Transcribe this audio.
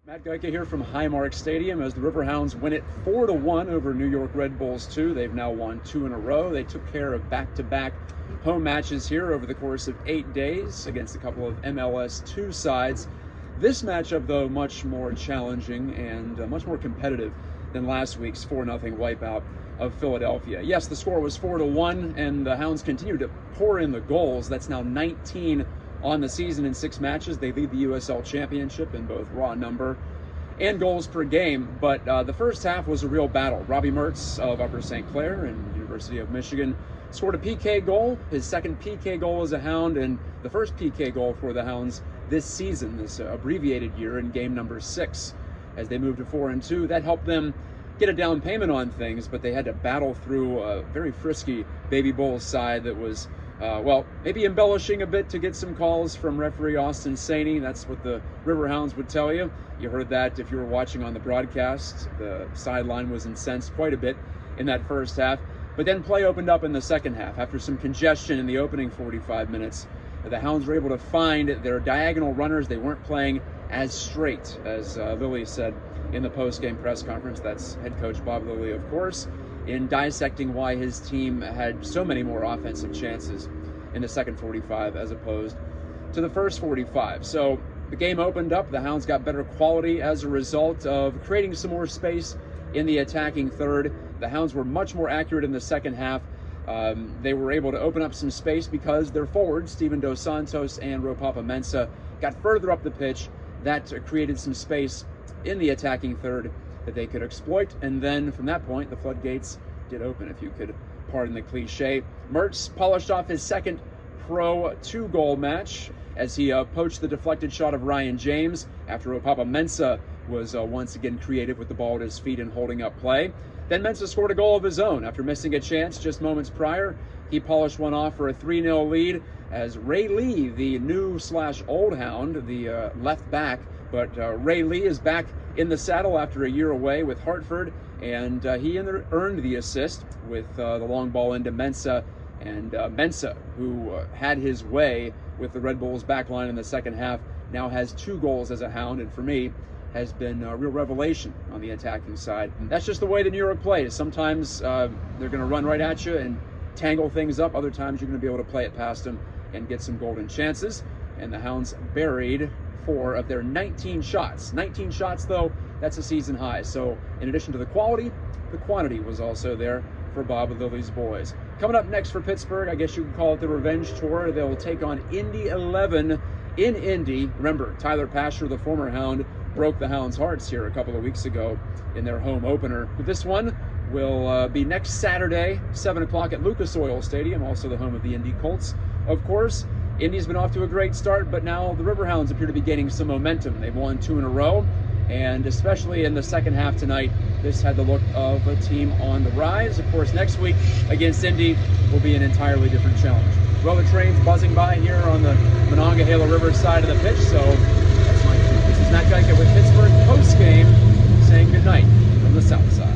Matt Gajtka here from Highmark Stadium as the Riverhounds win it 4-1 over New York Red Bulls 2. They've now won 2 in a row. They took care of back-to-back home matches here over the course of 8 days against a couple of MLS 2 sides. This matchup, though, much more challenging and much more competitive than last week's 4-0 wipeout of Philadelphia. Yes, the score was 4-1, and the Hounds continue to pour in the goals. That's now 19 on the season in 6 matches. They lead the USL Championship in both raw number and goals per game. But the first half was a real battle. Robbie Mertz of Upper St. Clair and University of Michigan scored a PK goal, his second PK goal as a Hound, and the first PK goal for the Hounds this season, this abbreviated year, in game number 6. As they moved to 4-2, that helped them get a down payment on things, but they had to battle through a very frisky Baby Bulls side that was well, maybe embellishing a bit to get some calls from referee Austin Saney. That's what the Riverhounds would tell you. You heard that if you were watching on the broadcast. The sideline was incensed quite a bit in that first half. But then play opened up in the second half. After some congestion in the opening 45 minutes, the Hounds were able to find their diagonal runners. They weren't playing as straight, as Lilly said in the post-game press conference. That's head coach Bob Lilly, of course, in dissecting why his team had so many more offensive chances in the second 45 as opposed to the first 45. So the game opened up. The Hounds got better quality as a result of creating some more space in the attacking third. The Hounds were much more accurate in the second half. They were able to open up some space because their forwards, Steven Dos Santos and Mensah, got further up the pitch. That created some space in the attacking third that they could exploit, and then from that point the floodgates did open, if you could pardon the cliche. Mertz polished off his second pro 2-goal match as he poached the deflected shot of Ryan James after Mensah was once again creative with the ball at his feet and holding up play. Then Mensah scored a goal of his own after missing a chance just moments prior. He polished one off for a 3-0 lead as Ray Lee, the new/old Hound, the left back, but Ray Lee is back in the saddle after a year away with Hartford, and he earned the assist with the long ball into Mensah. And Mensah, who had his way with the Red Bulls backline in the second half, now has 2 goals as a Hound, and for me has been a real revelation on the attacking side. And that's just the way the New York plays. Sometimes they're going to run right at you and tangle things up. Other times you're going to be able to play it past them and get some golden chances. And the Hounds buried 4 of their 19 shots. 19 shots, though, that's a season high. So in addition to the quality, the quantity was also there for Bob Lilly's boys. Coming up next for Pittsburgh, I guess you could call it the revenge tour. They'll take on Indy 11 in Indy. Remember, Tyler Pasher, the former Hound, broke the Hounds' hearts here a couple of weeks ago in their home opener. But this one will be next Saturday, 7 o'clock at Lucas Oil Stadium, also the home of the Indy Colts, of course. Indy's been off to a great start, but now the Riverhounds appear to be gaining some momentum. They've won 2 in a row, and especially in the second half tonight, this had the look of a team on the rise. Of course, next week against Indy will be an entirely different challenge. Well, the train's buzzing by here on the Monongahela River side of the pitch, so that's my cue. This is Matt Gajtka with Pittsburgh Postgame, saying goodnight from the south side.